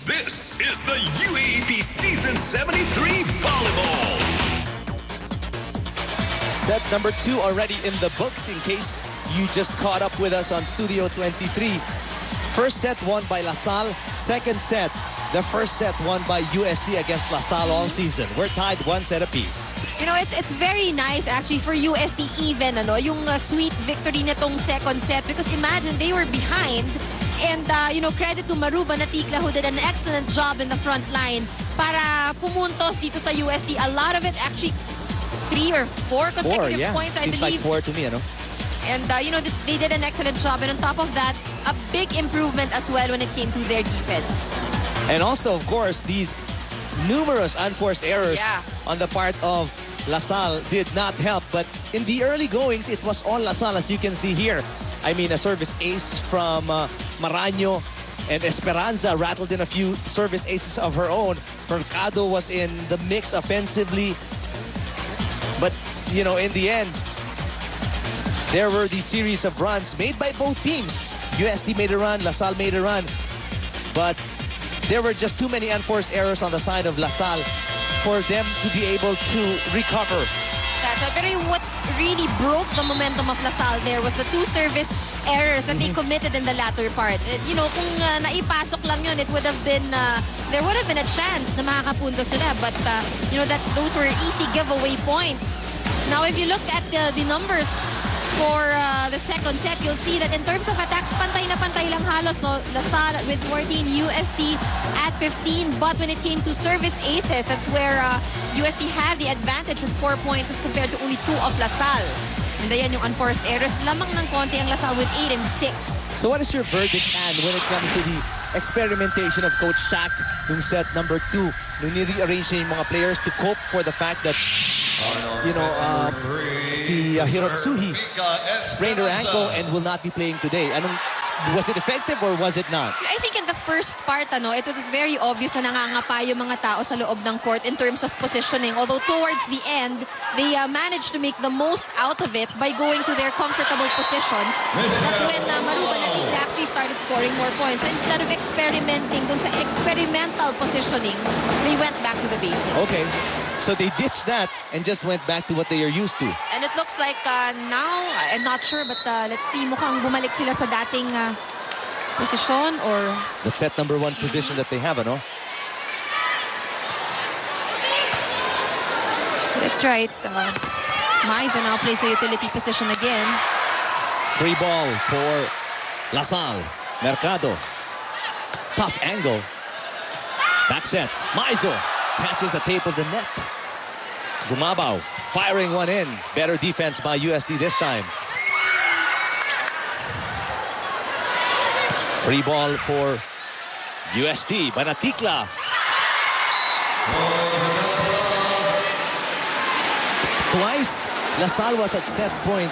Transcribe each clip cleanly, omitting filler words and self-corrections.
This is the UAAP Season 73 Volleyball. Set number 2 already in the books in case you just caught up with us on Studio 23. First set won by LaSalle. Second set, the first set won by UST against LaSalle all season. We're tied 1 set apiece. You know, it's very nice actually for UST even, yung sweet victory nitong second set because imagine they were behind and, credit to Maruba Natikla who did an excellent job in the front line para pumuntos dito sa UST. A lot of it actually 3 or 4 consecutive points, I Seems believe. like 4 to me, And, they did an excellent job. And on top of that, a big improvement as well when it came to their defense. And also, of course, these numerous unforced errors on the part of LaSalle did not help. But in the early goings, it was all LaSalle, as you can see here. I mean, a service ace from Maraño, and Esperanza rattled in a few service aces of her own. Mercado was in the mix offensively. But, in the end, there were these series of runs made by both teams. UST made a run, LaSalle made a run. But there were just too many unforced errors on the side of LaSalle for them to be able to recover. That's right. Pero what really broke the momentum of LaSalle there was the 2 service errors that they committed in the latter part. Kung naipasok lang yun, it would have been, there would have been a chance na makakapunto sila. But, those were easy giveaway points. Now, if you look at the numbers for the second set, you'll see that in terms of attacks, pantay na pantay lang halos. No? LaSalle with 14, UST at 15. But when it came to service aces, that's where UST had the advantage with 4 points as compared to only 2 of LaSalle. And ayan yung unforced errors. Lamang ng konti ang LaSalle with 8 and 6. So what is your verdict, Ann, when it comes to the experimentation of Coach Shaq nung set number 2? Nung ni-rearrange niya yung mga players to cope for the fact that si Hirotsuhi sprained her ankle and will not be playing today. Was it effective or was it not? I think in the first part, it was very obvious na nangangapa yung mga tao sa loob ng court in terms of positioning. Although towards the end, they managed to make the most out of it by going to their comfortable positions. That's when Maruba Natikla actually started scoring more points. So instead of experimenting dun sa experimental positioning, they went back to the basics. Okay. So they ditched that and just went back to what they are used to. And it looks like now, I'm not sure, but let's see, mukhang bumalik sila sa dating position or... The set number 1 position that they have, That's right. Maizo now plays the utility position again. Free ball for LaSalle. Mercado. Tough angle. Back set. Maizo catches the tape of the net. Gumabaw firing one in. Better defense by UST this time. Free ball for UST. Banatikla. Twice, LaSalle was at set point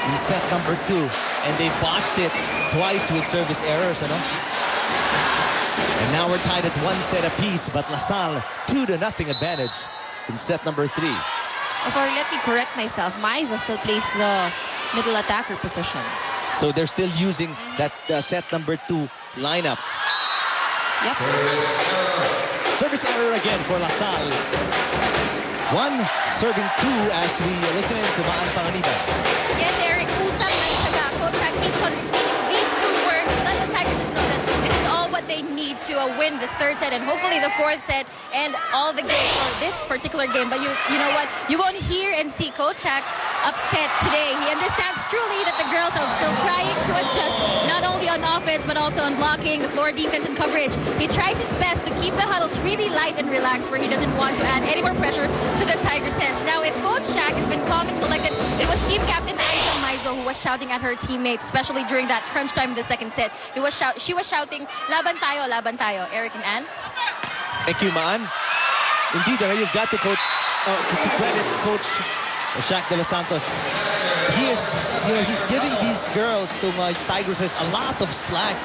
in set number 2. And they botched it twice with service errors, And now we're tied at 1 set apiece, but LaSalle 2-0 advantage in set number 3. Oh, sorry, let me correct myself. Maizo still plays the middle attacker position. So they're still using that set number 2 lineup. Yep. Service error again for LaSalle. 1 serving 2 as we listen to Maan Panganiban. Yes, Eric, usang at saka Coach keeps on repeating these 2 words so that the Tigresses know that this is all what they need to win this 3rd set and hopefully the 4th set and all the games for this particular game. But you know what? You won't hear and see Coach upset today. He understands truly that the girls are still trying to adjust not only on offense but also on blocking, the floor defense and coverage. He tries his best to keep the huddles really light and relaxed where he doesn't want to add any more pressure to the Tigresses. Now, if Coach Shaq has been calm and collected, it was team captain Aiza Maizo who was shouting at her teammates, especially during that crunch time in the 2nd set. She was shouting, laban tayo, laban tayo. Eric and Ann? Thank you, Maan. Indeed, you've got to credit Coach Shaq de los Santos. He's giving these girls to my Tigresses a lot of slack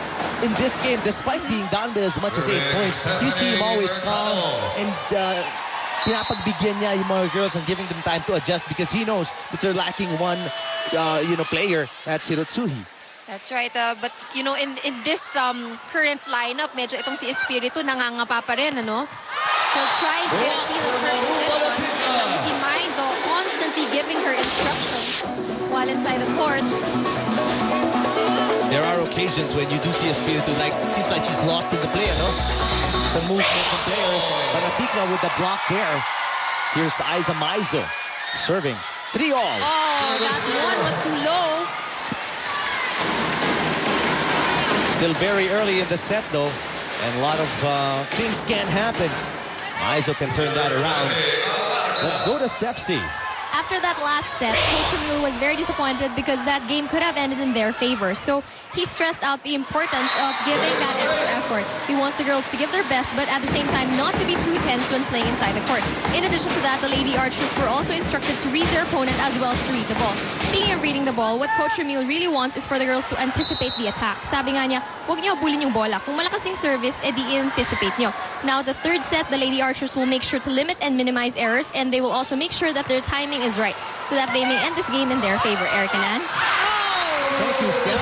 in this game, despite being down by as much as 8 points. You see him always calm and pinapagbigyan niya yung mga girls and giving them time to adjust because he knows that they're lacking one, player. That's Hirotsuhi. That's right. But, you know, in this current lineup, medyo itong si Espiritu nangangapa pa rin, ano? Still trying to get a feel of her position. And you see Maizo constantly giving her instructions while inside the court. There are occasions when you do see Espiritu, like, it seems like she's lost in the play, no? Some movement from players. Banatikla with the block there. Here's Aiza Maizo serving. 3-all. Oh, that one was too low. Still very early in the set, though. And a lot of things can happen. Maizo can turn that around. Let's go to step C. After that last set, Coach Emil was very disappointed because that game could have ended in their favor. So he stressed out the importance of giving that extra effort. He wants the girls to give their best, but at the same time not to be too tense when playing inside the court. In addition to that, the Lady Archers were also instructed to read their opponent as well as to read the ball. Speaking of reading the ball, what Coach Emil really wants is for the girls to anticipate the attack. Sabi nga niya, huwag niyo abulin yung bola. Kung malakas yung service, edi i-anticipate niyo. Now, the third set, the Lady Archers will make sure to limit and minimize errors, and they will also make sure that their timing is right so that they may end this game in their favor. Eric and Ann? Thank you, Steph.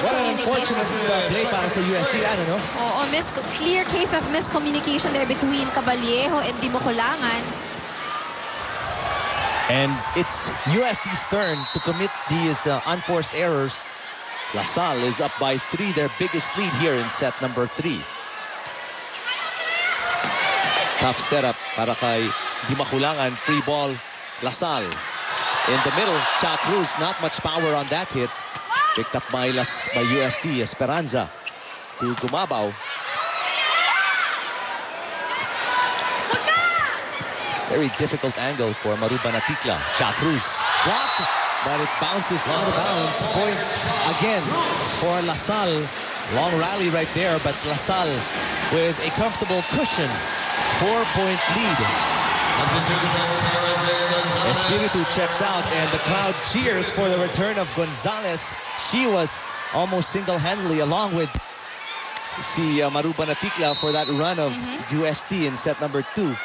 What an unfortunate play para sa UST, ano, no? Oh, clear case of miscommunication there between Caballejo and Dimokulangan. And it's UST's turn to commit these unforced errors. LaSalle is up by 3, their biggest lead here in set number 3. Tough setup para kay Dimokulangan. Free ball, LaSalle. In the middle, Cha Cruz, not much power on that hit. Picked up by UST, Esperanza to Gumabaw. Very difficult angle for Maru Banatikla. Cha Cruz blocked, but it bounces out of bounds. Point again for LaSalle. Long rally right there, but LaSalle with a comfortable cushion. 4-point lead. Espiritu checks out, and the crowd cheers for the return of Gonzalez. She was almost single-handedly along with Maru Banatikla for that run of UST in set number 2.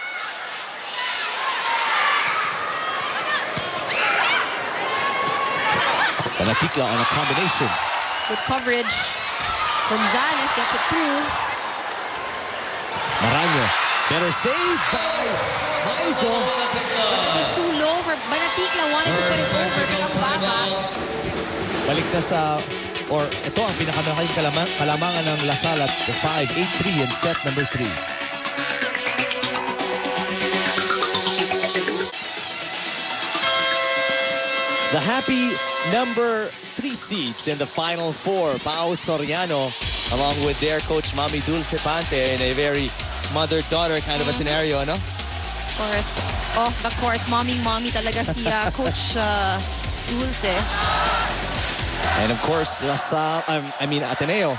Banatikla on a combination. Good coverage. Gonzalez gets it through. Maraño. Better save by Maizo. But it was too low for Banatikla. Wanted to put it over, but ang baba. Balik na sa, or ito ang pinakamalaking kalamangan ng LaSalle at the 5-8-3 in set number 3. The happy number 3 seeds in the Final Four. Pao Soriano, along with their coach, Mami Dulce Pante, in a very mother-daughter kind of a scenario, no? Of course, off the court, mommy talaga si Coach Dulce. And of course, Ateneo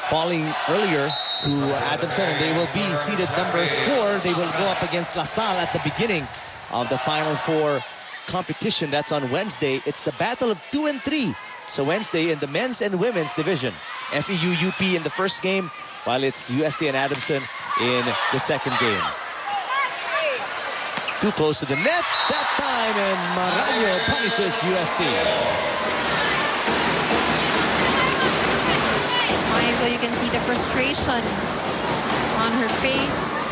falling earlier to Adamson, and they will be seeded number 4. They will go up against LaSalle at the beginning of the Final Four competition. That's on Wednesday. It's the battle of 2 and 3. So Wednesday in the men's and women's division. FEU UP in the first game, while it's UST and Adamson in the second game. Too close to the net that time, and Maraño punishes UST. So you can see the frustration on her face.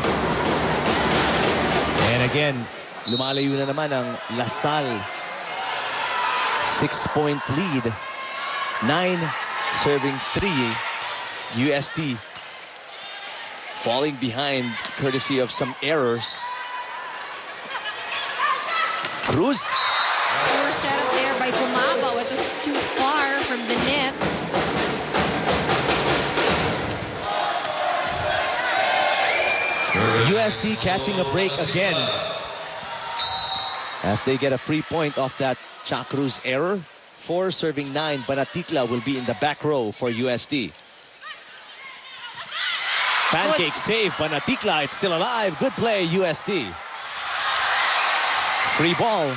And again, lumalayo na naman ang LaSalle. 6-point lead. 9 serving 3. UST falling behind courtesy of some errors. Cruz. Poor setup there by Gumabaw. It was too far from the net. UST catching a break again as they get a free point off that Cha Cruz error. 4 serving 9. Banatikla will be in the back row for UST. Pancake save. Banatikla, it's still alive. Good play, UST. Free ball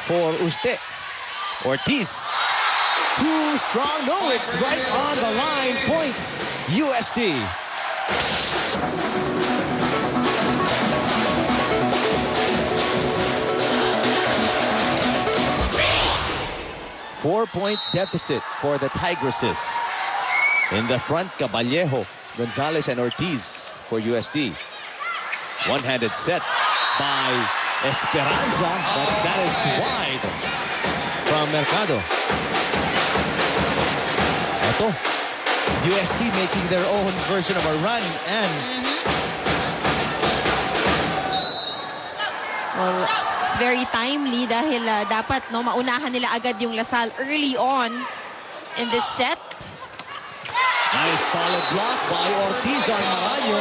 for Uste. Ortiz. Too strong. No, it's right on the line. Point, UST. 4-point deficit for the Tigresses. In the front, Caballero, Gonzalez, and Ortiz for UST. One-handed set by Esperanza, but that is wide from Mercado. Ito, UST making their own version of a run, and well, it's very timely dahil dapat maunahan nila agad yung Lasal early on in this set. nice solid block by Ortiz on Maraño.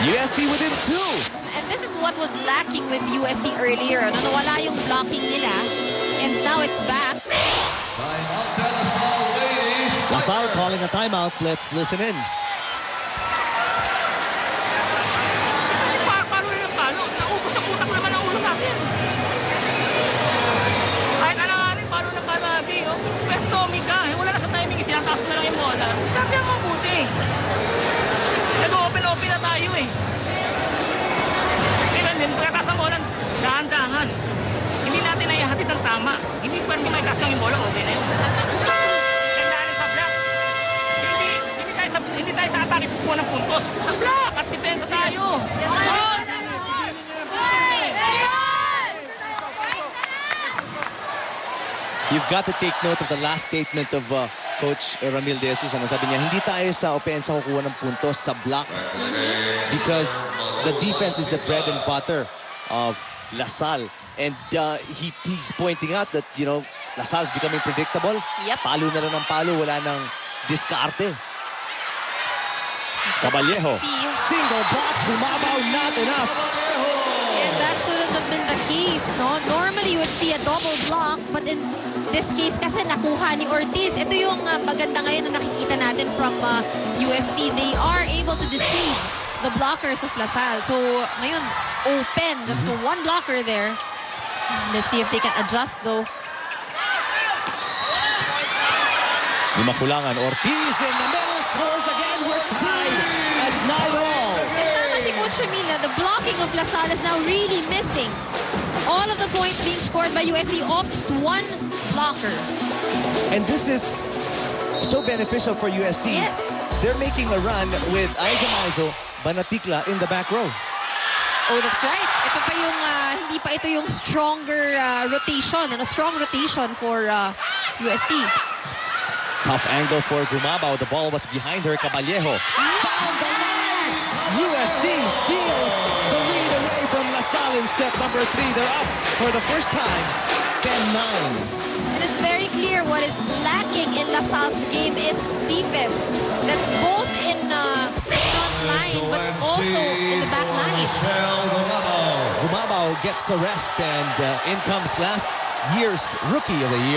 UST within 2. And this is what was lacking with UST earlier. Nawala yung blocking nila. And now it's back. Lasal calling a timeout. Let's listen in. Paano na paano? Naubos ang utak naman ang ulo natin. Kahit alanganin, paano na palagi, oh. Pwesto, Mika, wala na sa timing, itinataas na lang yung bola. Start yan mabuti. Nag-open-open na tayo, eh. Kailan din, pagkataas ang bola, dahan-dahan. Hindi natin naihatid ang tama. Hindi pwede may taas lang yung bola, okay na yun. Gandaan sa block. Hindi tayo sa atake kukuha ng puntos. Sa block at depensa tayo. You've got to take note of the last statement of Coach Ramil De Jesus. Ano sabi niya, hindi tayo sa opensa kukuha ng puntos sa block because the defense is the bread and butter of Lasal. And he's pointing out that, you know, Lasal's becoming predictable. Yep. Palo na lang ng palo, wala nang diskarte. Caballero. Single block, bumabaw, not enough. And that shouldn't have been the case, no? Normally, you would see a double block, but in this case kasi nakuha ni Ortiz. Ito yung maganda ngayon na nakikita natin from UST. They are able to deceive the blockers of Lasal. So, ngayon, open. Just one blocker there. Let's see if they can adjust, though. Lima kulangan. Ortiz in the middle, scores again. We're tied at 9-all. Tama si Coach Emilia, the blocking of Lasal is now really missing. All of the points being scored by UST off just one blocker. And this is so beneficial for UST. Yes. They're making a run with Aiza Maizo, Banatikla in the back row. Oh, that's right. Ito pa yung, hindi pa ito yung stronger rotation, strong rotation for UST. Tough angle for Gumabao. The ball was behind her. Caballero found the line. UST steals the lead away from Lasal in set number 3. They're up for the first time, 10-9. And it's very clear what is lacking in Lasal's game is defense. That's both in front line, but also in the back line. Gumabao gets a rest, and in comes last year's Rookie of the Year.